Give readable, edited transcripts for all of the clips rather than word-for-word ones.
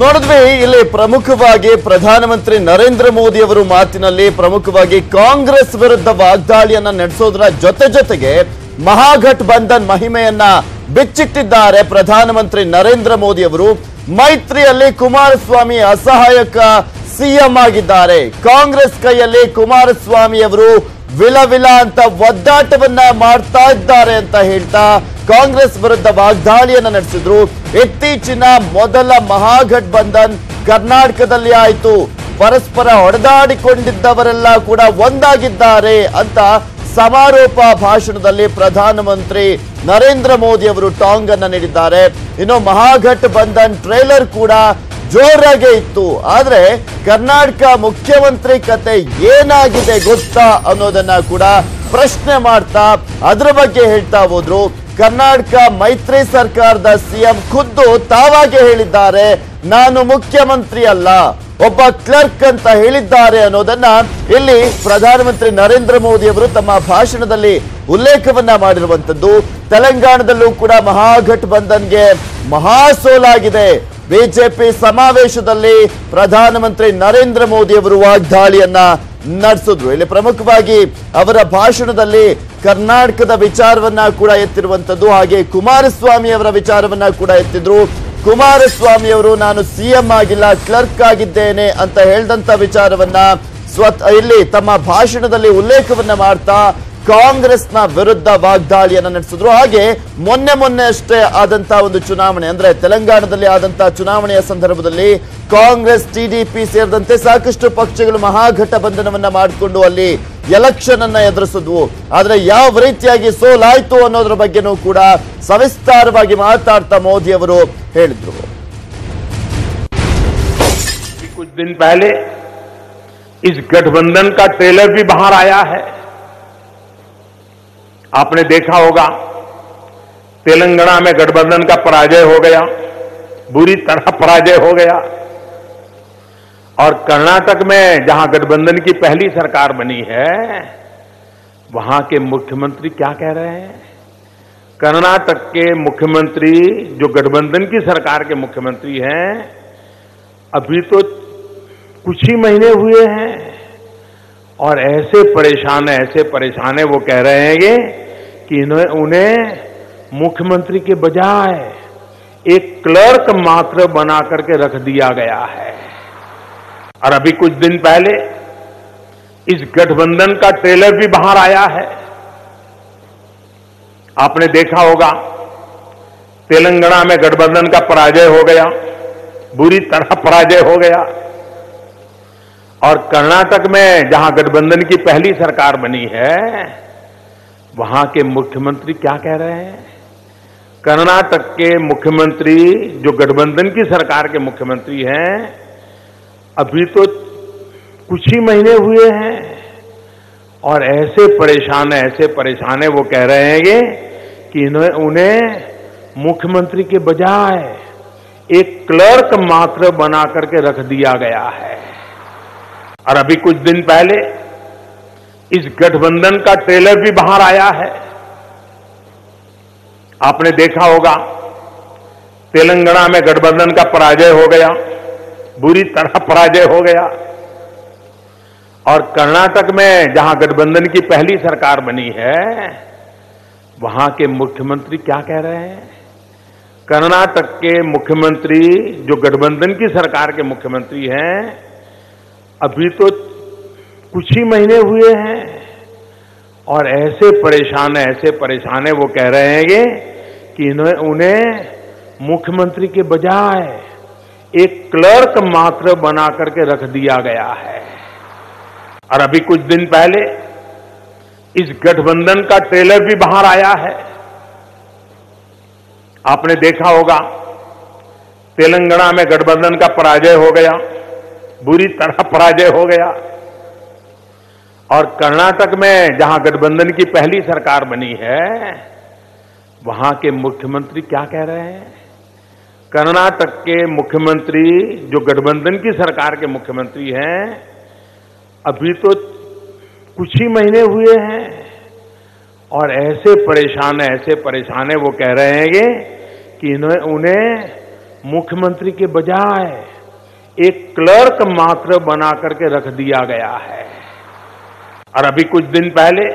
ನೋಡಿದ್ವಿ ಇಲ್ಲಿ ಪ್ರಮುಖವಾಗಿ ಪ್ರಧಾನಮಂತ್ರಿ ನರೇಂದ್ರ ಮೋದಿ ಅವರು ಮಾತಿನಲ್ಲಿ ಪ್ರಮುಖವಾಗಿ ಕಾಂಗ್ರೆಸ್ ವಿರುದ್ಧ ವಾಗ್ದಾಳಿಯನ್ನ ನಡೆಸೋದರ ಜೊತೆಗೆ ಮಹಾಗಠಬಂಧನ್ ಮಹಿಮೆಯನ್ನ ಬಿಚ್ಚಿಟ್ಟಿದ್ದಾರೆ ಪ್ರಧಾನಮಂತ್ರಿ ನರೇಂದ್ರ ಮೋದಿ ಅವರು. ಮೈತ್ರಿಯಲ್ಲಿ ಕುಮಾರಸ್ವಾಮಿ ಅಸಹಾಯಕ ಸಿಎಂ ಆಗಿದ್ದಾರೆ. ಕಾಂಗ್ರೆಸ್ ಕೈಯಲ್ಲಿ ಕುಮಾರಸ್ವಾಮಿ ಅವರು ವಿಲ ಅಂತ ಒದ್ದಾಟವನ್ನ ಮಾಡ್ತಾ ಇದ್ದಾರೆ ಅಂತ ಹೇಳ್ತಾ ಕಾಂಗ್ರೆಸ್ ವಿರುದ್ಧ ವಾಗ್ದಾಳಿಯನ್ನ ನಡೆಸಿದ್ರು. ಇತ್ತೀಚಿನ ಮೊದಲ ಮಹಾಗಠಬಂಧನ್ ಕರ್ನಾಟಕದಲ್ಲಿ ಆಯಿತು. ಪರಸ್ಪರ ಹೊಡೆದಾಡಿಕೊಂಡಿದ್ದವರೆಲ್ಲ ಕೂಡ ಒಂದಾಗಿದ್ದಾರೆ ಅಂತ ಸಮಾರೋಪ ಭಾಷಣದಲ್ಲಿ ಪ್ರಧಾನಮಂತ್ರಿ ನರೇಂದ್ರ ಮೋದಿ ಅವರು ಟಾಂಗ್ ಅನ್ನ ನೀಡಿದ್ದಾರೆ. ಇನ್ನು ಮಹಾಗಠಬಂಧನ್ ಟ್ರೇಲರ್ ಕೂಡ ಜೋರಾಗೆ ಇತ್ತು. ಆದ್ರೆ ಕರ್ನಾಟಕ ಮುಖ್ಯಮಂತ್ರಿ ಕತೆ ಏನಾಗಿದೆ ಗೊತ್ತಾ ಅನ್ನೋದನ್ನ ಕೂಡ ಪ್ರಶ್ನೆ ಮಾಡ್ತಾ ಅದರ ಬಗ್ಗೆ ಹೇಳ್ತಾ ಹೋದ್ರು. ಕರ್ನಾಟಕ ಮೈತ್ರಿ ಸರ್ಕಾರದ ಸಿಎಂ ಖುದ್ದು ತಾವಾಗೆ ಹೇಳಿದ್ದಾರೆ, ನಾನು ಮುಖ್ಯಮಂತ್ರಿ ಅಲ್ಲ, ಒಬ್ಬ ಕ್ಲರ್ಕ್ ಅಂತ ಹೇಳಿದ್ದಾರೆ ಅನ್ನೋದನ್ನ ಇಲ್ಲಿ ಪ್ರಧಾನಮಂತ್ರಿ ನರೇಂದ್ರ ಮೋದಿ ಅವರು ತಮ್ಮ ಭಾಷಣದಲ್ಲಿ ಉಲ್ಲೇಖವನ್ನ ಮಾಡಿರುವಂತದ್ದು. ತೆಲಂಗಾಣದಲ್ಲೂ ಕೂಡ ಮಹಾಗಠಬಂಧನ್ಗೆ ಮಹಾ ಸೋಲಾಗಿದೆ. ಬಿಜೆಪಿ ಸಮಾವೇಶದಲ್ಲಿ ಪ್ರಧಾನಮಂತ್ರಿ ನರೇಂದ್ರ ಮೋದಿ ಅವರು ವಾಗ್ದಾಳಿಯನ್ನ ನಡೆಸಿದ್ರು. ಇಲ್ಲಿ ಪ್ರಮುಖವಾಗಿ ಅವರ ಭಾಷಣದಲ್ಲಿ ಕರ್ನಾಟಕದ ವಿಚಾರವನ್ನ ಕೂಡ ಎತ್ತಿರುವಂತದ್ದು. ಹಾಗೆ ಕುಮಾರಸ್ವಾಮಿ ಅವರ ವಿಚಾರವನ್ನ ಕೂಡ ಎತ್ತಿದ್ರು. ಕುಮಾರಸ್ವಾಮಿ ಅವರು ನಾನು ಸಿಎಂ ಆಗಿಲ್ಲ, ಕ್ಲರ್ಕ್ ಆಗಿದ್ದೇನೆ ಅಂತ ಹೇಳಿದಂತ ವಿಚಾರವನ್ನ ಇಲ್ಲಿ ತಮ್ಮ ಭಾಷಣದಲ್ಲಿ ಉಲ್ಲೇಖವನ್ನ ಮಾಡ್ತಾ ಕಾಂಗ್ರೆಸ್ನ ವಿರುದ್ಧ ವಾಗ್ದಾಳಿಯನ್ನ ನಡೆಸಿದ್ರು. ಹಾಗೆ ಮೊನ್ನೆ ಅಷ್ಟೇ ಆದಂತ ಒಂದು ಚುನಾವಣೆ ಅಂದ್ರೆ ತೆಲಂಗಾಣದಲ್ಲಿ ಆದಂತಹ ಚುನಾವಣೆಯ ಸಂದರ್ಭದಲ್ಲಿ ಕಾಂಗ್ರೆಸ್, ಟಿಡಿಪಿ ಸೇರಿದಂತೆ ಸಾಕಷ್ಟು ಪಕ್ಷಗಳು ಮಹಾಗಠಬಂಧನವನ್ನ ಮಾಡಿಕೊಂಡು ಅಲ್ಲಿ ಎಲೆಕ್ಷನ್ ಅನ್ನ ಎದುರಿಸಿದ್ವು. ಆದ್ರೆ ಯಾವ ರೀತಿಯಾಗಿ ಸೋಲಾಯ್ತು ಅನ್ನೋದ್ರ ಬಗ್ಗೆನೂ ಕೂಡ ಸವಿಸ್ತಾರವಾಗಿ ಮಾತಾಡ್ತಾ ಮೋದಿ ಅವರು ಹೇಳಿದ್ರು. कुछ दिन पहले इस गठबंधन का ट्रेलर भी बाहर आया है. आपने देखा होगा तेलंगाना में गठबंधन का पराजय हो गया, बुरी तरह पराजय हो गया. और कर्नाटक में जहां गठबंधन की पहली सरकार बनी है वहां के मुख्यमंत्री क्या कह रहे हैं? कर्नाटक के मुख्यमंत्री जो गठबंधन की सरकार के मुख्यमंत्री हैं, अभी तो कुछ ही महीने हुए हैं और ऐसे परेशान है वो कह रहे हैं कि उन्हें मुख्यमंत्री के बजाय एक क्लर्क मात्र बना करके रख दिया गया है. और अभी कुछ दिन पहले इस गठबंधन का ट्रेलर भी बाहर आया है. आपने देखा होगा तेलंगाना में गठबंधन का पराजय हो गया, बुरी तरह पराजय हो गया. और कर्नाटक में जहां गठबंधन की पहली सरकार बनी है वहां के मुख्यमंत्री क्या कह रहे हैं? कर्नाटक के मुख्यमंत्री जो गठबंधन की सरकार के मुख्यमंत्री हैं, अभी तो कुछ ही महीने हुए हैं और ऐसे परेशान है वो कह रहे हैं कि उन्हें मुख्यमंत्री के बजाय एक क्लर्क मात्र बना करके रख दिया गया है. और अभी कुछ दिन पहले इस गठबंधन का ट्रेलर भी बाहर आया है. आपने देखा होगा तेलंगाना में गठबंधन का पराजय हो गया, बुरी तरह पराजय हो गया. और कर्नाटक में जहां गठबंधन की पहली सरकार बनी है वहां के मुख्यमंत्री क्या कह रहे हैं? कर्नाटक के मुख्यमंत्री जो गठबंधन की सरकार के मुख्यमंत्री हैं, अभी तो कुछ ही महीने हुए हैं और ऐसे परेशान है वो कह रहे हैं कि उन्हें मुख्यमंत्री के बजाय एक क्लर्क मात्र बना करके रख दिया गया है. और अभी कुछ दिन पहले इस गठबंधन का ट्रेलर भी बाहर आया है. आपने देखा होगा तेलंगाना में गठबंधन का पराजय हो गया, बुरी तरह पराजय हो गया. और कर्नाटक में जहां गठबंधन की पहली सरकार बनी है वहां के मुख्यमंत्री क्या कह रहे हैं? कर्नाटक के मुख्यमंत्री जो गठबंधन की सरकार के मुख्यमंत्री हैं, अभी तो कुछ ही महीने हुए हैं और ऐसे परेशान है वो कह रहे हैं कि उन्हें मुख्यमंत्री के बजाय एक क्लर्क मात्र बना करके रख दिया गया है। और अभी कुछ दिन पहले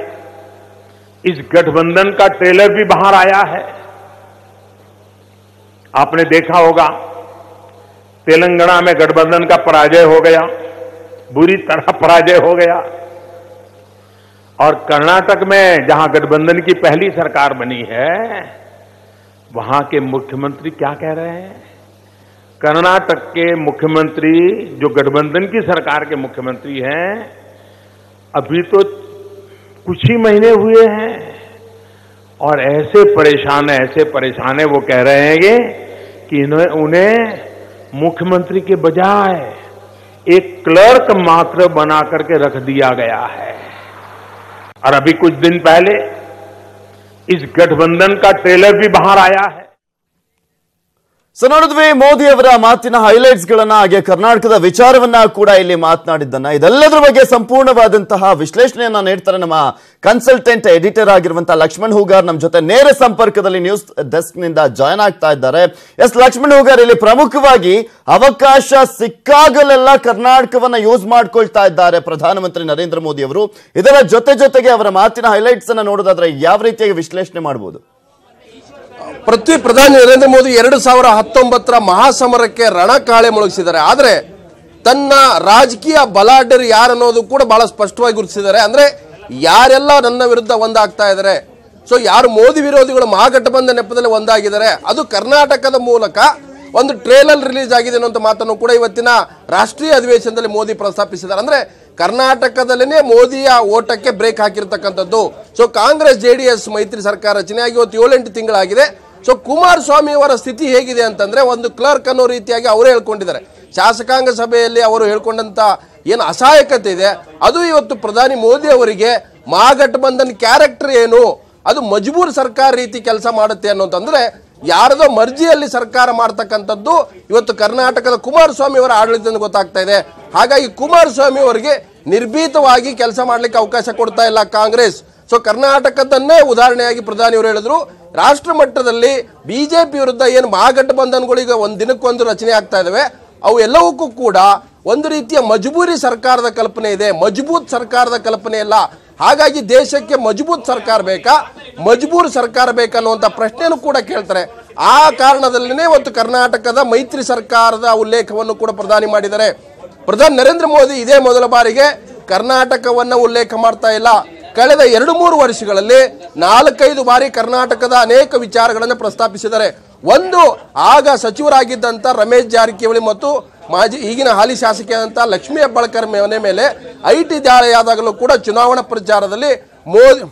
इस गठबंधन का ट्रेलर भी बाहर आया है। आपने देखा होगा तेलंगाना में गठबंधन का पराजय हो गया, बुरी तरह पराजय हो गया। और कर्नाटक में जहां गठबंधन की पहली सरकार बनी है, वहां के मुख्यमंत्री क्या कह रहे हैं? कर्नाटक के मुख्यमंत्री जो गठबंधन की सरकार के मुख्यमंत्री हैं, अभी तो कुछ ही महीने हुए हैं और ऐसे परेशान है वो कह रहे हैं कि उन्हें मुख्यमंत्री के बजाय एक क्लर्क मात्र बना करके रख दिया गया है। और अभी कुछ दिन पहले इस गठबंधन का ट्रेलर भी बाहर आया है। ಸೊ ನೋಡಿದ್ವಿ ಮೋದಿ ಅವರ ಮಾತಿನ ಹೈಲೈಟ್ಸ್ ಗಳನ್ನ, ಹಾಗೆ ಕರ್ನಾಟಕದ ವಿಚಾರವನ್ನ ಕೂಡ ಇಲ್ಲಿ ಮಾತನಾಡಿದ್ದನ್ನ, ಇದೆಲ್ಲದರ ಬಗ್ಗೆ ಸಂಪೂರ್ಣವಾದಂತಹ ವಿಶ್ಲೇಷಣೆಯನ್ನ ನೀಡ್ತಾರೆ ನಮ್ಮ ಕನ್ಸಲ್ಟೆಂಟ್ ಎಡಿಟರ್ ಆಗಿರುವಂತಹ ಲಕ್ಷ್ಮಣ್ ಹೂಗಾರ್ ನಮ್ಮ ಜೊತೆ ನೇರ ಸಂಪರ್ಕದಲ್ಲಿ ನ್ಯೂಸ್ ಡೆಸ್ಕ್ ನಿಂದ ಜಾಯ್ನ್ ಆಗ್ತಾ ಇದ್ದಾರೆ. ಎಸ್ ಲಕ್ಷ್ಮಣ್ ಹೂಗಾರ್, ಇಲ್ಲಿ ಪ್ರಮುಖವಾಗಿ ಅವಕಾಶ ಸಿಕ್ಕಾಗಲೆಲ್ಲ ಕರ್ನಾಟಕವನ್ನ ಯೂಸ್ ಮಾಡ್ಕೊಳ್ತಾ ಇದ್ದಾರೆ ಪ್ರಧಾನಮಂತ್ರಿ ನರೇಂದ್ರ ಮೋದಿ ಅವರು. ಇದರ ಜೊತೆಗೆ ಅವರ ಮಾತಿನ ಹೈಲೈಟ್ಸ್ ಅನ್ನ ನೋಡೋದಾದ್ರೆ ಯಾವ ರೀತಿಯಾಗಿ ವಿಶ್ಲೇಷಣೆ ಮಾಡಬಹುದು? ಪ್ರಧಾನಿ ನರೇಂದ್ರ ಮೋದಿ 2019 ಮಹಾಸಮರಕ್ಕೆ ರಣಕಾಳೆ ಮೊಳಗಿಸಿದ್ದಾರೆ. ಆದರೆ ತನ್ನ ರಾಜಕೀಯ ಬಲಾಢ್ಯರು ಯಾರನ್ನೋದು ಕೂಡ ಬಹಳ ಸ್ಪಷ್ಟವಾಗಿ ಗುರುತಿಸಿದ್ದಾರೆ. ಅಂದ್ರೆ ಯಾರೆಲ್ಲ ನನ್ನ ವಿರುದ್ಧ ಒಂದಾಗ್ತಾ ಇದ್ದಾರೆ, ಸೊ ಯಾರು ಮೋದಿ ವಿರೋಧಿಗಳು ಮಹಾಗಠಬಂಧನ್ ನೆಪದಲ್ಲಿ ಒಂದಾಗಿದ್ದಾರೆ, ಅದು ಕರ್ನಾಟಕದ ಮೂಲಕ ಒಂದು ಟ್ರೇಲರ್ ರಿಲೀಸ್ ಆಗಿದೆ ಅನ್ನುವಂಥ ಮಾತನ್ನು ಕೂಡ ಇವತ್ತಿನ ರಾಷ್ಟ್ರೀಯ ಅಧಿವೇಶನದಲ್ಲಿ ಮೋದಿ ಪ್ರಸ್ತಾಪಿಸಿದ್ದಾರೆ. ಅಂದ್ರೆ ಕರ್ನಾಟಕದಲ್ಲಿನೇ ಮೋದಿಯ ಓಟಕ್ಕೆ ಬ್ರೇಕ್ ಹಾಕಿರ್ತಕ್ಕಂಥದ್ದು. ಸೊ ಕಾಂಗ್ರೆಸ್ ಜೆಡಿಎಸ್ ಮೈತ್ರಿ ಸರ್ಕಾರ ರಚನೆಯಾಗಿ ಇವತ್ತು 7-8 ತಿಂಗಳಾಗಿದೆ. ಸೊ ಕುಮಾರಸ್ವಾಮಿ ಅವರ ಸ್ಥಿತಿ ಹೇಗಿದೆ ಅಂತಂದ್ರೆ, ಒಂದು ಕ್ಲರ್ಕ್ ಅನ್ನೋ ರೀತಿಯಾಗಿ ಅವರೇ ಹೇಳ್ಕೊಂಡಿದ್ದಾರೆ. ಶಾಸಕಾಂಗ ಸಭೆಯಲ್ಲಿ ಅವರು ಹೇಳ್ಕೊಂಡಂತ ಏನು ಅಸಹಾಯಕತೆ ಇದೆ, ಅದು ಇವತ್ತು ಪ್ರಧಾನಿ ಮೋದಿ ಅವರಿಗೆ ಮಹಾಗಠಬಂಧನ್ ಕ್ಯಾರೆಕ್ಟರ್ ಏನು, ಅದು ಮಜಬೂರ್ ಸರ್ಕಾರ ರೀತಿ ಕೆಲಸ ಮಾಡುತ್ತೆ ಅನ್ನೋಂತಂದ್ರೆ, ಯಾರದೋ ಮರ್ಜಿಯಲ್ಲಿ ಸರ್ಕಾರ ಮಾಡ್ತಕ್ಕಂಥದ್ದು ಇವತ್ತು ಕರ್ನಾಟಕದ ಕುಮಾರಸ್ವಾಮಿ ಅವರ ಆಡಳಿತದಿಂದ ಗೊತ್ತಾಗ್ತಾ ಇದೆ. ಹಾಗಾಗಿ ಕುಮಾರಸ್ವಾಮಿ ಅವರಿಗೆ ನಿರ್ಭೀತವಾಗಿ ಕೆಲಸ ಮಾಡ್ಲಿಕ್ಕೆ ಅವಕಾಶ ಕೊಡ್ತಾ ಇಲ್ಲ ಕಾಂಗ್ರೆಸ್. ಸೊ ಕರ್ನಾಟಕದನ್ನೇ ಉದಾಹರಣೆಯಾಗಿ ಪ್ರಧಾನಿ ಅವರು ಹೇಳಿದ್ರು, ರಾಷ್ಟ್ರ ಮಟ್ಟದಲ್ಲಿ ಬಿಜೆಪಿ ವಿರುದ್ಧ ಏನು ಮಹಾಗಠಬಂಧನ್ಗಳಿಗೆ ಒಂದು ದಿನಕ್ಕೊಂದು ರಚನೆ ಆಗ್ತಾ ಇದಾವೆ, ಅವು ಎಲ್ಲವಕ್ಕೂ ಕೂಡ ಒಂದು ರೀತಿಯ ಮಜಬೂರಿ ಸರ್ಕಾರದ ಕಲ್ಪನೆ ಇದೆ, ಮಜಬೂತ್ ಸರ್ಕಾರದ ಕಲ್ಪನೆ ಇಲ್ಲ. ಹಾಗಾಗಿ ದೇಶಕ್ಕೆ ಮಜಬೂತ್ ಸರ್ಕಾರ ಬೇಕಾ, ಮಜಬೂರ್ ಸರ್ಕಾರ ಬೇಕನ್ನುವಂತ ಪ್ರಶ್ನೆಯನ್ನು ಕೂಡ ಕೇಳ್ತಾರೆ. ಆ ಕಾರಣದಲ್ಲಿನೇ ಇವತ್ತು ಕರ್ನಾಟಕದ ಮೈತ್ರಿ ಸರ್ಕಾರದ ಉಲ್ಲೇಖವನ್ನು ಕೂಡ ಪ್ರಧಾನಿ ಮಾಡಿದ್ದಾರೆ. ಪ್ರಧಾನಿ ನರೇಂದ್ರ ಮೋದಿ ಇದೇ ಮೊದಲ ಬಾರಿಗೆ ಕರ್ನಾಟಕವನ್ನ ಉಲ್ಲೇಖ ಮಾಡ್ತಾ ಇಲ್ಲ. ಕಳೆದ 2-3 ವರ್ಷಗಳಲ್ಲಿ 4-5 ಬಾರಿ ಕರ್ನಾಟಕದ ಅನೇಕ ವಿಚಾರಗಳನ್ನು ಪ್ರಸ್ತಾಪಿಸಿದ್ದಾರೆ. ಒಂದು, ಆಗ ಸಚಿವರಾಗಿದ್ದಂತ ರಮೇಶ್ ಜಾರಕಿಹೊಳಿ ಮತ್ತು ಈಗಿನ ಹಾಲಿ ಶಾಸಕಿಯಾದಂತ ಲಕ್ಷ್ಮೀ ಹೆಬ್ಬಾಳ್ಕರ್ ಮನೆ ಮೇಲೆ ಐಟಿ ದಾಳಿಯಾದಾಗಲೂ ಕೂಡ ಚುನಾವಣಾ ಪ್ರಚಾರದಲ್ಲಿ ಮೋದಿ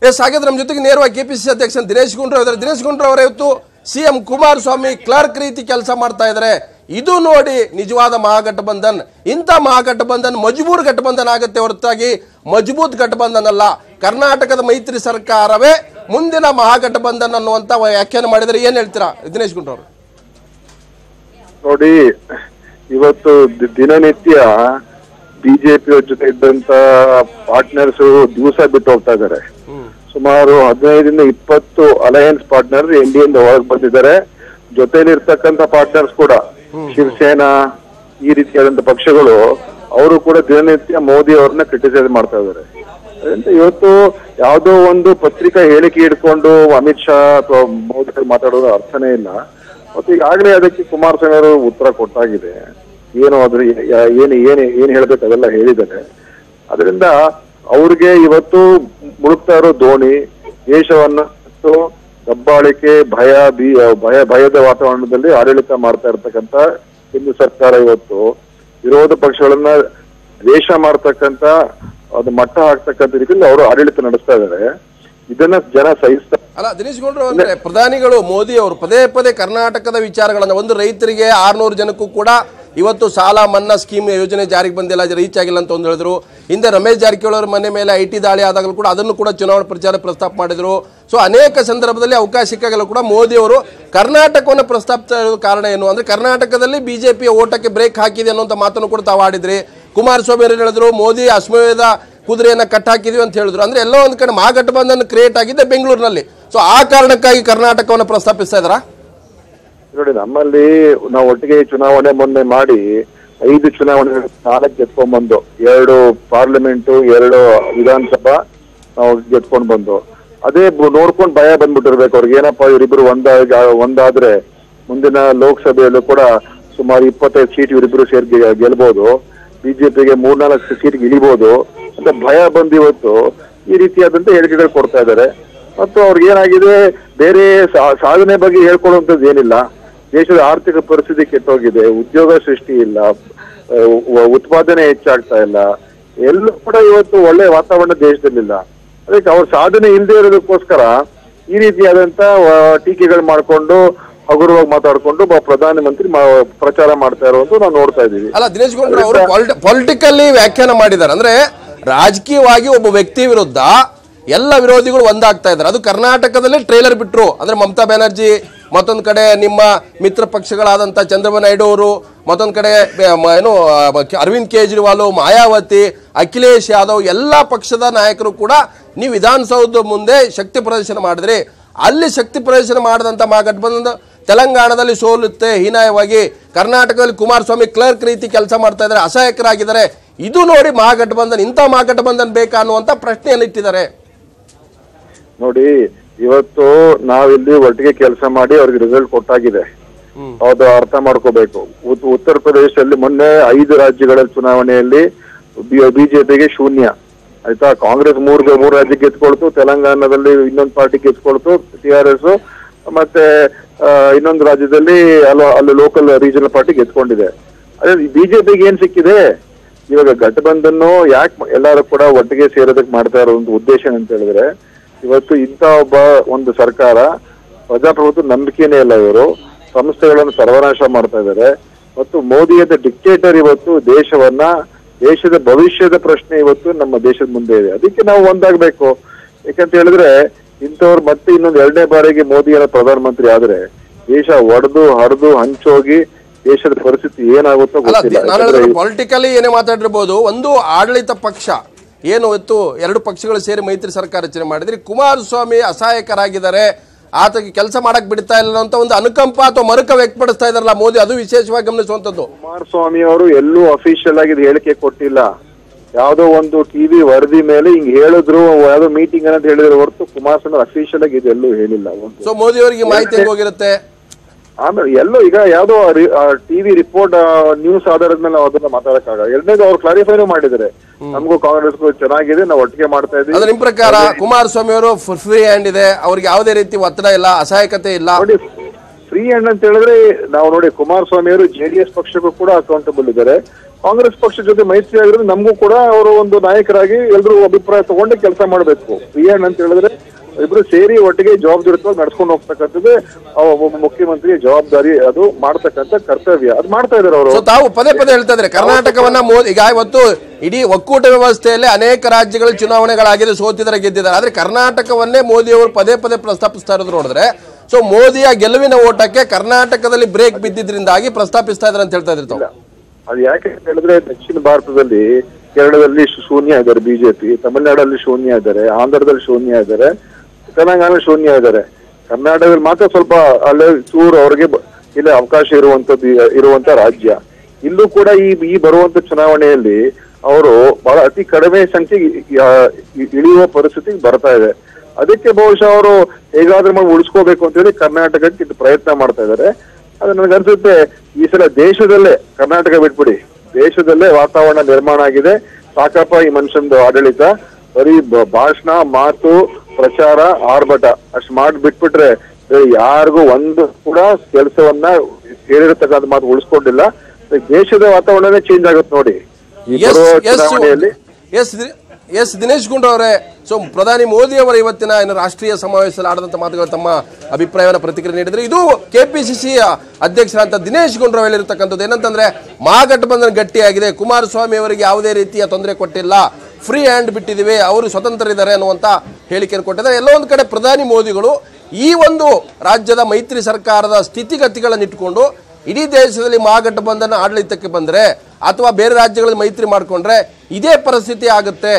ಹಾಗಾದ್ರೆ ನಮ್ಮ ಜೊತೆಗೆ ನೇರವಾಗಿ ಕೆಪಿಸಿಸಿ ಅಧ್ಯಕ್ಷ ದಿನೇಶ್ ಗುಂಡೂರಾವ್ ಅವರೇ ಇವತ್ತು ಸಿಎಂ ಕುಮಾರಸ್ವಾಮಿ ಕ್ಲರ್ಕ್ ರೀತಿ ಕೆಲಸ ಮಾಡ್ತಾ ಇದ್ದಾರೆ. ಇದು ನೋಡಿ ನಿಜವಾದ ಮಹಾಗಠಬಂಧನ್. ಇಂಥ ಮಹಾಗಠಬಂಧನ್ ಮಜಬೂರ್ ಗಠಬಂಧನ್ ಆಗುತ್ತೆ ಹೊರತಾಗಿ ಮಜಬೂತ್ ಗಠಬಂಧನ್ ಅಲ್ಲ. ಕರ್ನಾಟಕದ ಮೈತ್ರಿ ಸರ್ಕಾರವೇ ಮುಂದಿನ ಮಹಾಗಠಬಂಧನ್ ಅನ್ನುವಂತ ವ್ಯಾಖ್ಯಾನ ಮಾಡಿದರೆ ಏನ್ ಹೇಳ್ತೀರಾ ದಿನೇಶ್ ಗುಂಡೂರಾವ್? ನೋಡಿ, ಇವತ್ತು ದಿನನಿತ್ಯ ಬಿಜೆಪಿ ಜೊತೆ ಇದ್ದಂತ ಪಾರ್ಟ್ನರ್ಸ್ ದಿವಸ ಬಿಟ್ಟು ಹೋಗ್ತಾ ಇದ್ದಾರೆ. ಸುಮಾರು 15-20 ಅಲಯನ್ಸ್ ಪಾರ್ಟ್ನರ್ ಇಂಡಿಯಿಂದ ಹೊರಗೆ ಬಂದಿದ್ದಾರೆ. ಜೊತೆಲಿರ್ತಕ್ಕಂಥ ಪಾರ್ಟ್ನರ್ಸ್ ಕೂಡ ಶಿವಸೇನಾ ಈ ರೀತಿಯಾದಂತ ಪಕ್ಷಗಳು ಅವರು ಕೂಡ ದಿನನಿತ್ಯ ಮೋದಿ ಅವ್ರನ್ನ ಕ್ರಿಟಿಸೈಸ್ ಮಾಡ್ತಾ ಇದ್ದಾರೆ. ಅದರಿಂದ ಇವತ್ತು ಯಾವುದೋ ಒಂದು ಪತ್ರಿಕಾ ಹೇಳಿಕೆ ಇಟ್ಕೊಂಡು ಅಮಿತ್ ಶಾ ಅಥವಾ ಮೋದಿ ಮಾತಾಡೋದು ಅರ್ಥನೇ ಇಲ್ಲ. ಮತ್ತು ಈಗಾಗಲೇ ಅದಕ್ಕೆ ಕುಮಾರಸ್ವಾಮಿ ಅವರು ಉತ್ತರ ಕೊಟ್ಟಾಗಿದೆ. ಏನು ಅದ್ರ ಏನ್ ಹೇಳ್ಬೇಕು ಅದೆಲ್ಲ ಹೇಳಿದ್ದಾರೆ. ಅದರಿಂದ ಅವ್ರಿಗೆ ಇವತ್ತು ಮುಳುಗ್ತಾ ಇರೋ ದೋಣಿ ದೇಶವನ್ನ ದಬ್ಬಾಳಿಕೆ ಭಯದ ವಾತಾವರಣದಲ್ಲಿ ಆಡಳಿತ ಮಾಡ್ತಾ ಇರ್ತಕ್ಕಂಥ ಕೇಂದ್ರ ಸರ್ಕಾರ ಇವತ್ತು ವಿರೋಧ ಪಕ್ಷಗಳನ್ನ ದ್ವೇಷ ಮಾಡ್ತಕ್ಕಂಥ ಅದು ಮಟ್ಟ ಹಾಕ್ತಕ್ಕಂಥ ರೀತಿಯಲ್ಲಿ ಅವರು ಆಡಳಿತ ನಡೆಸ್ತಾ ಇದ್ದಾರೆ. ಇದನ್ನ ಜನ ಸಹಿಸ್ತಾರೆ. ಅಲ್ಲ ದಿನೇಶ್ ಗುಂಡೂರಾವ್, ಅಂದ್ರೆ ಪ್ರಧಾನಿಗಳು ಮೋದಿ ಅವರು ಪದೇ ಕರ್ನಾಟಕದ ವಿಚಾರಗಳನ್ನ, ಒಂದು ರೈತರಿಗೆ 600 ಜನಕ್ಕೂ ಕೂಡ ಇವತ್ತು ಸಾಲ ಮನ್ನಾ ಸ್ಕೀಮ್ ಯೋಜನೆ ಜಾರಿಗೆ ಬಂದಿಲ್ಲ, ರೀಚ್ ಆಗಿಲ್ಲ ಅಂತ ಒಂದು ಹೇಳಿದ್ರು. ಹಿಂದೆ ರಮೇಶ್ ಜಾರಕಿಹೊಳಿ ಅವರ ಮನೆ ಮೇಲೆ ಐಟಿ ದಾಳಿ ಆದಾಗಲೂ ಕೂಡ ಅದನ್ನು ಕೂಡ ಚುನಾವಣಾ ಪ್ರಚಾರ ಪ್ರಸ್ತಾಪ ಮಾಡಿದ್ರು. ಸೊ ಅನೇಕ ಸಂದರ್ಭದಲ್ಲಿ ಅವಕಾಶ ಸಿಕ್ಕಾಗಲೂ ಕೂಡ ಮೋದಿ ಅವರು ಕರ್ನಾಟಕವನ್ನು ಪ್ರಸ್ತಾಪಿಸ್ತಾ ಇರೋದು ಕಾರಣ ಏನು ಅಂದ್ರೆ, ಕರ್ನಾಟಕದಲ್ಲಿ ಬಿಜೆಪಿಯ ಓಟಕ್ಕೆ ಬ್ರೇಕ್ ಹಾಕಿದೆ ಅನ್ನುವಂಥ ಮಾತನ್ನು ಕೂಡ ತಾವು ಆಡಿದ್ರಿ. ಕುಮಾರಸ್ವಾಮಿ ಅವರು ಹೇಳಿದ್ರು ಮೋದಿ ಅಶ್ವಮೇಧ ಕುದುರೆಯನ್ನ ಕಟ್ಟಾಕಿದ್ವಿ ಅಂತ ಹೇಳಿದ್ರು. ಅಂದ್ರೆ ಎಲ್ಲೋ ಒಂದು ಕಡೆ ಮಹಾಗಠಬಂಧನ್ ಕ್ರಿಯೇಟ್ ಆಗಿದ್ದೆ ಬೆಂಗಳೂರಿನಲ್ಲಿ. ಸೊ ಆ ಕಾರಣಕ್ಕಾಗಿ ಕರ್ನಾಟಕವನ್ನು ಪ್ರಸ್ತಾಪಿಸ್ತಾ ಇದ್ದಾರಾ? ನೋಡಿ, ನಮ್ಮಲ್ಲಿ ನಾವು ಒಟ್ಟಿಗೆ ಚುನಾವಣೆ ಮೊನ್ನೆ ಮಾಡಿ 5 ಚುನಾವಣೆ 4 ಗೆದ್ಕೊಂಡ್ಬಂದು, 2 ಪಾರ್ಲಿಮೆಂಟ್ 2 ವಿಧಾನಸಭಾ ನಾವು ಗೆದ್ಕೊಂಡ್ ಬಂದು. ಅದೇ ನೋಡ್ಕೊಂಡು ಭಯ ಬಂದ್ಬಿಟ್ಟಿರ್ಬೇಕು ಅವ್ರಿಗೆ. ಏನಪ್ಪಾ ಇವರಿಬ್ರು ಒಂದಾದ್ರೆ ಮುಂದಿನ ಲೋಕಸಭೆಯಲ್ಲೂ ಕೂಡ ಸುಮಾರು 25 ಸೀಟ್ ಇವರಿಬ್ರು ಸೇರಿ ಗೆಲ್ಬಹುದು, ಬಿಜೆಪಿಗೆ 3-4 ಸೀಟ್ ಇಳಿಬಹುದು ಅಂತ ಭಯ ಬಂದು ಇವತ್ತು ಈ ರೀತಿಯಾದಂತ ಹೇಳಿಕೆಗಳು ಕೊಡ್ತಾ ಇದ್ದಾರೆ. ಮತ್ತು ಅವ್ರಿಗೆ ಏನಾಗಿದೆ, ಬೇರೆ ಸಾಧನೆ ಬಗ್ಗೆ ಹೇಳ್ಕೊಳ್ಳುವಂಥದ್ದು ಏನಿಲ್ಲ. ದೇಶದ ಆರ್ಥಿಕ ಪರಿಸ್ಥಿತಿ ಕೆಟ್ಟೋಗಿದೆ, ಉದ್ಯೋಗ ಸೃಷ್ಟಿ ಇಲ್ಲ, ಉತ್ಪಾದನೆ ಹೆಚ್ಚಾಗ್ತಾ ಇಲ್ಲ, ಎಲ್ಲೂ ಕೂಡ ಇವತ್ತು ಒಳ್ಳೆ ವಾತಾವರಣ ದೇಶದಲ್ಲಿಲ್ಲ. ಅದಕ್ಕೆ ಅವ್ರ ಸಾಧನೆ ಇಲ್ಲದೆ ಇರೋದಕ್ಕೋಸ್ಕರ ಈ ರೀತಿಯಾದಂತ ಟೀಕೆಗಳು ಮಾಡ್ಕೊಂಡು ಹಗುರವಾಗಿ ಮಾತಾಡ್ಕೊಂಡು ಪ್ರಧಾನಮಂತ್ರಿ ಪ್ರಚಾರ ಮಾಡ್ತಾ ಇರುವಂತ ನಾವು ನೋಡ್ತಾ ಇದೀವಿ. ಅಲ್ಲ, ದಿನೇಶ್ ಗುಂಡೂರಾವ್ ಅವರು ಪೊಲಿಟಿಕಲಿ ವ್ಯಾಖ್ಯಾನ ಮಾಡಿದ್ದಾರೆ. ಅಂದ್ರೆ ರಾಜಕೀಯವಾಗಿ ಒಬ್ಬ ವ್ಯಕ್ತಿ ವಿರುದ್ಧ ಎಲ್ಲ ವಿರೋಧಿಗಳು ಒಂದಾಗ್ತಾ ಇದ್ದಾರೆ. ಅದು ಕರ್ನಾಟಕದಲ್ಲಿ ಟ್ರೇಲರ್ ಬಿಟ್ರು. ಅಂದ್ರೆ ಮಮತಾ ಬ್ಯಾನರ್ಜಿ, ಮತ್ತೊಂದು ಕಡೆ ನಿಮ್ಮ ಮಿತ್ರ ಪಕ್ಷಗಳಾದಂಥ ಚಂದ್ರಬಾಬು ನಾಯ್ಡು ಅವರು, ಮತ್ತೊಂದು ಕಡೆ ಏನು ಅರವಿಂದ್ ಕೇಜ್ರಿವಾಲ್, ಮಾಯಾವತಿ, ಅಖಿಲೇಶ್ ಯಾದವ್, ಎಲ್ಲ ಪಕ್ಷದ ನಾಯಕರು ಕೂಡ ನೀವು ವಿಧಾನಸೌಧ ಮುಂದೆ ಶಕ್ತಿ ಪ್ರದರ್ಶನ ಮಾಡಿದ್ರಿ. ಅಲ್ಲಿ ಶಕ್ತಿ ಪ್ರದರ್ಶನ ಮಾಡಿದಂಥ ಮಹಾಗಠಬಂಧನ ತೆಲಂಗಾಣದಲ್ಲಿ ಸೋಲುತ್ತೆ ಹೀನಾಯವಾಗಿ. ಕರ್ನಾಟಕದಲ್ಲಿ ಕುಮಾರಸ್ವಾಮಿ ಕ್ಲರ್ಕ್ ರೀತಿ ಕೆಲಸ ಮಾಡ್ತಾ ಇದ್ದಾರೆ, ಅಸಹಾಯಕರಾಗಿದ್ದಾರೆ. ಇದು ನೋಡಿ ಮಹಾಗಠಬಂಧನ್, ಇಂಥ ಮಹಾಗಠಬಂಧನ್ ಬೇಕಾ ಅನ್ನುವಂಥ ಪ್ರಶ್ನೆಯನ್ನು ಇಟ್ಟಿದ್ದಾರೆ. ನೋಡಿ, ಇವತ್ತು ನಾವಿಲ್ಲಿ ಒಟ್ಟಿಗೆ ಕೆಲಸ ಮಾಡಿ ಅವ್ರಿಗೆ ರಿಸಲ್ಟ್ ಕೊಟ್ಟಾಗಿದೆ, ಅದು ಅರ್ಥ ಮಾಡ್ಕೋಬೇಕು. ಉತ್ತರ ಪ್ರದೇಶದಲ್ಲಿ ಮೊನ್ನೆ 5 ರಾಜ್ಯಗಳ ಚುನಾವಣೆಯಲ್ಲಿ ಬಿಜೆಪಿಗೆ 0, ಆಯ್ತಾ. ಕಾಂಗ್ರೆಸ್ 3 ರಾಜ್ಯ ಗೆದ್ಕೊಳ್ತು, ತೆಲಂಗಾಣದಲ್ಲಿ ಇನ್ನೊಂದು ಪಾರ್ಟಿ ಗೆದ್ಕೊಳ್ತು, TRS, ಮತ್ತೆ ಇನ್ನೊಂದು ರಾಜ್ಯದಲ್ಲಿ ಅಲ್ಲಿ ಲೋಕಲ್ ರೀಜನಲ್ ಪಾರ್ಟಿ ಗೆದ್ಕೊಂಡಿದೆ. ಅದೇ ಬಿಜೆಪಿಗೆ ಏನ್ ಸಿಕ್ಕಿದೆ ಇವಾಗ? ಗಠಬಂಧನ್ ಯಾಕೆ ಎಲ್ಲರೂ ಕೂಡ ಒಟ್ಟಿಗೆ ಸೇರೋದಕ್ಕೆ ಮಾಡ್ತಾ ಇರೋ ಒಂದು ಉದ್ದೇಶ ಅಂತ ಹೇಳಿದ್ರೆ, ಇವತ್ತು ಇಂಥ ಒಂದು ಸರ್ಕಾರ, ಪ್ರಜಾಪ್ರಭುತ್ವ ನಂಬಿಕೆನೇ ಇಲ್ಲ, ಇವರು ಸಂಸ್ಥೆಗಳನ್ನು ಸರ್ವನಾಶ ಮಾಡ್ತಾ ಇದ್ದಾರೆ. ಮತ್ತು ಮೋದಿಯದ ಡಿಕ್ಟೇಟರ್ ಇವತ್ತು ದೇಶದ ಭವಿಷ್ಯದ ಪ್ರಶ್ನೆ ಇವತ್ತು ನಮ್ಮ ದೇಶದ ಮುಂದೆ ಇದೆ. ಅದಕ್ಕೆ ನಾವು ಒಂದಾಗಬೇಕು. ಯಾಕಂತ ಹೇಳಿದ್ರೆ ಇಂಥವ್ರು ಮತ್ತೆ ಇನ್ನೊಂದು 2ನೇ ಬಾರಿಗೆ ಮೋದಿಯರ ಪ್ರಧಾನಮಂತ್ರಿ ಆದ್ರೆ ದೇಶ ಹರಿದು ಹಂಚೋಗಿ ದೇಶದ ಪರಿಸ್ಥಿತಿ ಏನಾಗುತ್ತೋ ಗೊತ್ತಿಲ್ಲ. ಪೊಲಿಟಿಕಲಿ ಏನೇ ಮಾತಾಡಿರ್ಬೋದು, ಒಂದು ಆಡಳಿತ ಪಕ್ಷ ಏನು ಇವತ್ತು 2 ಪಕ್ಷಗಳು ಸೇರಿ ಮೈತ್ರಿ ಸರ್ಕಾರ ರಚನೆ ಮಾಡಿದ್ರಿ, ಕುಮಾರಸ್ವಾಮಿ ಅಸಹಾಯಕರಾಗಿದ್ದಾರೆ, ಆತಗೆ ಕೆಲಸ ಮಾಡಕ್ ಬಿಡ್ತಾ ಇಲ್ಲ ಅಂತ ಒಂದು ಅನುಕಂಪ ಅಥವಾ ಮರುಕ ವ್ಯಕ್ತಪಡಿಸ್ತಾ ಇದಾರಲ್ಲ ಮೋದಿ, ಅದು ವಿಶೇಷವಾಗಿ ಗಮನಿಸುವಂತದ್ದು. ಕುಮಾರಸ್ವಾಮಿ ಅವರು ಎಲ್ಲೂ ಅಫಿಷಿಯಲ್ ಆಗಿ ಹೇಳಿಕೆ ಕೊಟ್ಟಿಲ್ಲ. ಯಾವ್ದೋ ಒಂದು ಟಿವಿ ವರದಿ ಮೇಲೆ ಹಿಂಗ್ ಹೇಳಿದ್ರು, ಯಾವ್ದೋ ಮೀಟಿಂಗ್ ಅಂತ ಹೇಳಿದ್ರು ಹೊರತು ಕುಮಾರಸ್ವಾಮಿ ಅಫಿಷಿಯಲ್ ಆಗಿ ಇದೆಲ್ಲೂ ಹೇಳಿಲ್ಲ. ಸೊ ಮೋದಿ ಅವರಿಗೆ ಮಾಹಿತಿ ಹೋಗಿರುತ್ತೆ. ಆಮೇಲೆ ಎಲ್ಲೋ ಈಗ ಯಾವ್ದೋ ಟಿವಿ ರಿಪೋರ್ಟ್ ನ್ಯೂಸ್ ಆಧಾರದ ಮೇಲೆ ನಾವು ಅದನ್ನ ಮಾತಾಡಕ್ಕಾಗಲ್ಲ. 2ನೇದು ಅವ್ರು ಕ್ಲಾರಿಫೈನೂ ಮಾಡಿದ್ದಾರೆ, ನಮಗೂ ಕಾಂಗ್ರೆಸ್ಗೂ ಚೆನ್ನಾಗಿದೆ, ನಾವು ಒಟ್ಟಿಗೆ ಮಾಡ್ತಾ ಇದ್ದೀವಿ. ನಿಮ್ ಪ್ರಕಾರ ಕುಮಾರಸ್ವಾಮಿ ಅವರು ಫ್ರೀ ಹ್ಯಾಂಡ್ ಇದೆ, ಅವ್ರಿಗೆ ಯಾವುದೇ ರೀತಿ ಒತ್ತಡ ಇಲ್ಲ, ಅಸಹಾಯಕತೆ ಇಲ್ಲ. ನೋಡಿ, ಫ್ರೀ ಹ್ಯಾಂಡ್ ಅಂತ ಹೇಳಿದ್ರೆ ನಾವು ನೋಡಿ, ಕುಮಾರಸ್ವಾಮಿ ಅವರು JDS ಪಕ್ಷಕ್ಕೂ ಕೂಡ ಅಕೌಂಟಬಲ್ ಇದ್ದಾರೆ, ಕಾಂಗ್ರೆಸ್ ಪಕ್ಷ ಜೊತೆ ಮೈತ್ರಿ ಆಗಿರೋದು ನಮಗೂ ಕೂಡ ಅವರು ಒಂದು ನಾಯಕರಾಗಿ ಎಲ್ಲರೂ ಅಭಿಪ್ರಾಯ ತಗೊಂಡು ಕೆಲಸ ಮಾಡಬೇಕು. ಫ್ರೀ ಹ್ಯಾಂಡ್ ಅಂತ ಹೇಳಿದ್ರೆ ಇಬ್ರು ಸೇರಿ ಒಟ್ಟಿಗೆ ಜವಾಬ್ದಾರಿತ್ವಾಗಿ ನಡ್ಸ್ಕೊಂಡು ಹೋಗ್ತಕ್ಕಂಥದ್ದು ಒಬ್ಬ ಮುಖ್ಯಮಂತ್ರಿ ಜವಾಬ್ದಾರಿ, ಅದು ಮಾಡ್ತಕ್ಕಂಥ ಕರ್ತವ್ಯ, ಅದು ಮಾಡ್ತಾ ಇದಾರೆ ಅವರು. ತಾವು ಪದೇ ಹೇಳ್ತಾ ಇದ್ದಾರೆ ಕರ್ನಾಟಕವನ್ನ ಮೋದಿ, ಈಗ ಇವತ್ತು ಇಡೀ ಒಕ್ಕೂಟ ವ್ಯವಸ್ಥೆಯಲ್ಲಿ ಅನೇಕ ರಾಜ್ಯಗಳ ಚುನಾವಣೆಗಳಾಗಿದೆ, ಸೋತಿದ್ದಾರೆ, ಗೆದ್ದಿದ್ದಾರೆ. ಆದ್ರೆ ಕರ್ನಾಟಕವನ್ನೇ ಮೋದಿ ಅವರು ಪದೇ ಪ್ರಸ್ತಾಪಿಸ್ತಾ ಇರೋದು ನೋಡಿದ್ರೆ, ಸೊ ಮೋದಿಯ ಗೆಲುವಿನ ಓಟಕ್ಕೆ ಕರ್ನಾಟಕದಲ್ಲಿ ಬ್ರೇಕ್ ಬಿದ್ದಿದ್ರಿಂದಾಗಿ ಪ್ರಸ್ತಾಪಿಸ್ತಾ ಇದ್ದಾರೆ ಅಂತ ಹೇಳ್ತಾ ಇದ್ರು. ಅದು ಯಾಕೆ ಹೇಳಿದ್ರೆ, ದಕ್ಷಿಣ ಭಾರತದಲ್ಲಿ ಕೇರಳದಲ್ಲಿ ಶೂನ್ಯ ಇದ್ದಾರೆ ಬಿಜೆಪಿ, ತಮಿಳುನಾಡಲ್ಲಿ ಶೂನ್ಯ ಇದ್ದಾರೆ, ಆಂಧ್ರದಲ್ಲಿ ಶೂನ್ಯ ಇದ್ದಾರೆ, ತೆಲಂಗಾಣ ಶೂನ್ಯ ಇದ್ದಾರೆ. ಕರ್ನಾಟಕದಲ್ಲಿ ಮಾತ್ರ ಸ್ವಲ್ಪ ಅಲ್ಲೇ ಚೂರು ಅವ್ರಿಗೆ ಇಲ್ಲಿ ಅವಕಾಶ ಇರುವಂತ ರಾಜ್ಯ. ಇಲ್ಲೂ ಕೂಡ ಈ ಬರುವಂತ ಚುನಾವಣೆಯಲ್ಲಿ ಅವರು ಬಹಳ ಅತಿ ಕಡಿಮೆ ಸಂಖ್ಯೆ ಇಳಿಯುವ ಪರಿಸ್ಥಿತಿಗೆ ಬರ್ತಾ ಇದೆ. ಅದಕ್ಕೆ ಬಹುಶಃ ಅವರು ಹೇಗಾದ್ರೂ ಮಾಡಿ ಉಳಿಸ್ಕೋಬೇಕು ಅಂತ ಹೇಳಿ ಕರ್ನಾಟಕಕ್ಕೆ ಪ್ರಯತ್ನ ಮಾಡ್ತಾ ಇದ್ದಾರೆ. ಅದು ನನಗನ್ಸುತ್ತೆ ಈ ಸಲ ದೇಶದಲ್ಲೇ, ಕರ್ನಾಟಕ ಬಿಟ್ಬಿಡಿ, ದೇಶದಲ್ಲೇ ವಾತಾವರಣ ನಿರ್ಮಾಣ ಆಗಿದೆ. ಸಾಕಪ್ಪ ಈ ಮನುಷ್ಯಂದು ಆಡಳಿತ, ಬರೀ ಭಾಷಣ, ಮಾತು, ಪ್ರಚಾರ, ಆರ್ಭಟ ಅಷ್ಟು ಮಾಡಿ ಬಿಟ್ಬಿಟ್ರೆ ಯಾರಿಗೂ ಒಂದು ಕೂಡ ಕೆಲಸವನ್ನ ಹೇಳಿರತಕ್ಕಂಥ ಮಾತು ಉಳಿಸ್ಕೊಂಡಿಲ್ಲ. ದೇಶದ ವಾತಾವರಣನೇ ಚೇಂಜ್ ಆಗುತ್ತೆ ನೋಡಿ ಈ ಚುನಾವಣೆಯಲ್ಲಿ. ಎಸ್ ದಿನೇಶ್ ಗುಂಡೂರಾವ್ ಅವರೇ, ಸೊ ಪ್ರಧಾನಿ ಮೋದಿ ಅವರ ಇವತ್ತಿನ ರಾಷ್ಟ್ರೀಯ ಸಮಾವೇಶದಲ್ಲಿ ಆಡಿದಂತ ಮಾತುಗಳು ತಮ್ಮ ಅಭಿಪ್ರಾಯವನ್ನು ಪ್ರತಿಕ್ರಿಯೆ ನೀಡಿದ್ರೆ, ಇದು KPCC ಅಧ್ಯಕ್ಷರಾದಂತ ದಿನೇಶ್ ಗುಂಡೂರಾವ್ ಹೇಳಿರ್ತಕ್ಕಂಥದ್ದು ಏನಂತಂದ್ರೆ, ಮಹಾಗಠಬಂಧನ ಗಟ್ಟಿಯಾಗಿದೆ, ಕುಮಾರಸ್ವಾಮಿ ಅವರಿಗೆ ಯಾವುದೇ ರೀತಿಯ ತೊಂದರೆ ಕೊಟ್ಟಿಲ್ಲ, ಫ್ರೀ ಹ್ಯಾಂಡ್ ಬಿಟ್ಟಿದ್ದೀವಿ, ಅವರು ಸ್ವತಂತ್ರರಿದ್ದಾರೆ ಅನ್ನುವಂತ ಹೇಳಿಕೆಯನ್ನು ಕೊಟ್ಟಿದ್ದಾರೆ. ಎಲ್ಲೋ ಒಂದು ಕಡೆ ಪ್ರಧಾನಿ ಮೋದಿಗಳು ಈ ಒಂದು ರಾಜ್ಯದ ಮೈತ್ರಿ ಸರ್ಕಾರದ ಸ್ಥಿತಿಗತಿಗಳನ್ನು ಇಟ್ಟುಕೊಂಡು ಇಡೀ ದೇಶದಲ್ಲಿ ಮಹಾಗಠಬಂಧನ ಆಡಳಿತಕ್ಕೆ ಬಂದರೆ ಅಥವಾ ಬೇರೆ ರಾಜ್ಯಗಳಲ್ಲಿ ಮೈತ್ರಿ ಮಾಡಿಕೊಂಡ್ರೆ ಇದೇ ಪರಿಸ್ಥಿತಿ ಆಗುತ್ತೆ,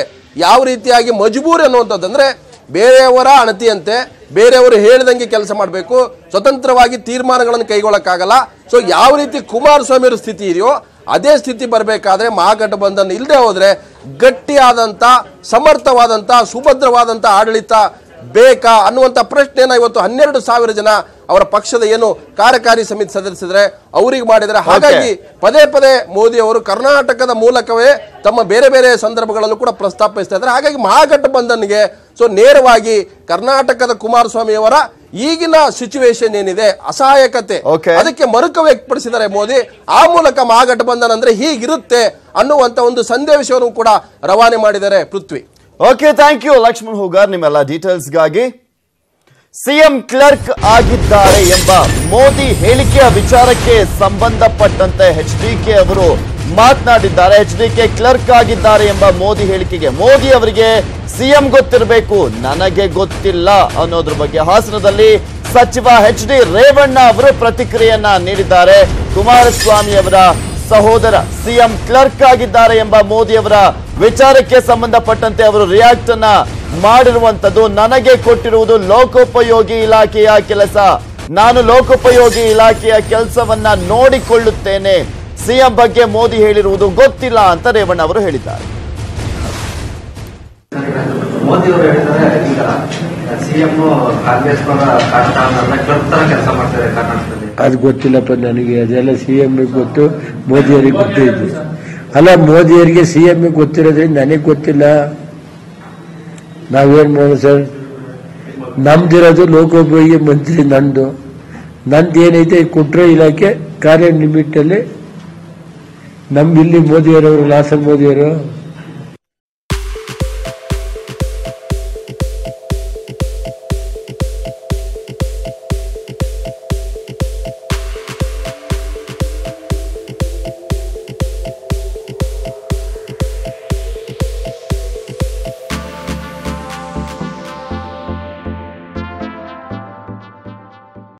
ಯಾವ ರೀತಿಯಾಗಿ ಮಜಬೂರ್ ಅನ್ನುವಂಥದ್ದು. ಅಂದ್ರೆ ಬೇರೆಯವರ ಅಣತಿಯಂತೆ ಬೇರೆಯವರು ಹೇಳಿದಂಗೆ ಕೆಲಸ ಮಾಡಬೇಕು, ಸ್ವತಂತ್ರವಾಗಿ ತೀರ್ಮಾನಗಳನ್ನು ಕೈಗೊಳ್ಳಕ್ಕಾಗಲ್ಲ. ಸೊ ಯಾವ ರೀತಿ ಕುಮಾರಸ್ವಾಮಿ ಅವರ ಸ್ಥಿತಿ ಇದೆಯೋ ಅದೇ ಸ್ಥಿತಿ ಬರಬೇಕಾದ್ರೆ ಮಹಾಗಠಬಂಧನ್ ಇಲ್ಲದೆ ಹೋದ್ರೆ ಗಟ್ಟಿಯಾದಂತ ಸಮರ್ಥವಾದಂತ ಸುಭದ್ರವಾದಂತ ಆಡಳಿತ ಬೇಕಾ ಅನ್ನುವಂಥ ಪ್ರಶ್ನೆಯನ್ನ ಇವತ್ತು 12,000 ಜನ ಅವರ ಪಕ್ಷದ ಏನು ಕಾರ್ಯಕಾರಿ ಸಮಿತಿ ಸದಸ್ಯರಿದ್ರೆ ಅವರಿಗೆ ಮಾಡಿದರೆ. ಹಾಗಾಗಿ ಪದೇ ಪದೇ ಮೋದಿ ಅವರು ಕರ್ನಾಟಕದ ಮೂಲಕವೇ ತಮ್ಮ ಬೇರೆ ಬೇರೆ ಸಂದರ್ಭಗಳಲ್ಲೂ ಕೂಡ ಪ್ರಸ್ತಾಪಿಸ್ತಾ ಇದ್ದಾರೆ. ಹಾಗಾಗಿ ಮಹಾಗಠಬಂಧನ್ಗೆ ನೇರವಾಗಿ ಕರ್ನಾಟಕದ ಕುಮಾರಸ್ವಾಮಿ ಅವರ ಈಗಿನ ಸಿಚುವೇಶನ್ ಏನಿದೆ ಅಸಹಾಯಕತೆ ಅದಕ್ಕೆ ಮರುಕ ವ್ಯಕ್ತಪಡಿಸಿದ್ದಾರೆ ಮೋದಿ. ಆ ಮೂಲಕ ಮಹಾಗಠಬಂಧನ್ ಅಂದ್ರೆ ಹೀಗಿರುತ್ತೆ ಅನ್ನುವಂತ ಒಂದು ಸಂದೇಶವನ್ನು ಕೂಡ ರವಾನೆ ಮಾಡಿದ್ದಾರೆ Prithvi. Okay, thank you Lakshman Hoogar ನಿಮ್ಮೆಲ್ಲ ಡೀಟೇಲ್ಸ್ಗಾಗಿ. ಸಿಎಂ ಕ್ಲರ್ಕ್ ಆಗಿದ್ದಾರೆ ಎಂಬ ಮೋದಿ ಹೇಳಿಕೆಯ ವಿಚಾರಕ್ಕೆ ಸಂಬಂಧಪಟ್ಟಂತೆ HDK ಅವರು ಮಾತನಾಡಿದ್ದಾರೆ. HDK ಕ್ಲರ್ಕ್ ಆಗಿದ್ದಾರೆ ಎಂಬ ಮೋದಿ ಹೇಳಿಕೆಗೆ ಮೋದಿ ಅವರಿಗೆ ಸಿಎಂ ಗೊತ್ತಿರಬೇಕು, ನನಗೆ ಗೊತ್ತಿಲ್ಲ ಅನ್ನೋದ್ರ ಬಗ್ಗೆ ಹಾಸನದಲ್ಲಿ ಸಚಿವ HD ರೇವಣ್ಣ ಅವರು ಪ್ರತಿಕ್ರಿಯೆಯನ್ನ ನೀಡಿದ್ದಾರೆ. ಕುಮಾರಸ್ವಾಮಿ ಅವರ ಸಹೋದರ ಸಿಎಂ ಕ್ಲರ್ಕ್ ಆಗಿದ್ದಾರೆ ಎಂಬ ಮೋದಿ ಅವರ ವಿಚಾರಕ್ಕೆ ಸಂಬಂಧಪಟ್ಟಂತೆ ಅವರು ರಿಯಾಕ್ಟ್ ಅನ್ನ ಮಾಡಿರುವಂತದ್ದು. ನನಗೆ ಕೊಟ್ಟಿರುವುದು ಲೋಕೋಪಯೋಗಿ ಇಲಾಖೆಯ ಕೆಲಸ, ನಾನು ಲೋಕೋಪಯೋಗಿ ಇಲಾಖೆಯ ಕೆಲಸವನ್ನ ನೋಡಿಕೊಳ್ಳುತ್ತೇನೆ, ಸಿಎಂ ಬಗ್ಗೆ ಮೋದಿ ಹೇಳಿರುವುದು ಗೊತ್ತಿಲ್ಲ ಅಂತ ರೇವಣ್ಣ ಅವರು ಹೇಳಿದ್ದಾರೆ. ಮೋದಿ ಅವರು ಹೇಳಿದ್ದಾರೆ ಈಗ ಸಿಎಂ ಕಾಂಗ್ರೆಸ್ ಕೆಲಸ ಮಾಡ್ತಾರೆ ಕರ್ನಾಟಕದಲ್ಲಿ. ಅದು ಗೊತ್ತಿಲ್ಲಪ್ಪ ನನಗೆ, ಅದೆಲ್ಲ ಸಿಎಂ ಗೊತ್ತು, ಮೋದಿಯವರಿಗೆ ಗೊತ್ತಿದ್ದು ಅಲ್ಲ. ಮೋದಿಯವರಿಗೆ ಸಿಎಂ ಗೊತ್ತಿರೋದ್ರಿಂದ ನನಗೆ ಗೊತ್ತಿಲ್ಲ. ನಾವೇನ್ ಮಾಡೋದು ಸರ್, ನಮ್ದಿರೋದು ಲೋಕೋಪಯೋಗಿ ಮಂತ್ರಿ, ನಂದೇನೈತೆ ಕೊಟ್ರೆ ಇಲಾಖೆ ಕಾರ್ಯ ನಿಮಿತ್ತಲ್ಲಿ. ಇಲ್ಲಿ ಮೋದಿಯವರವರು ಹಾಸನ್ ಮೋದಿಯವರು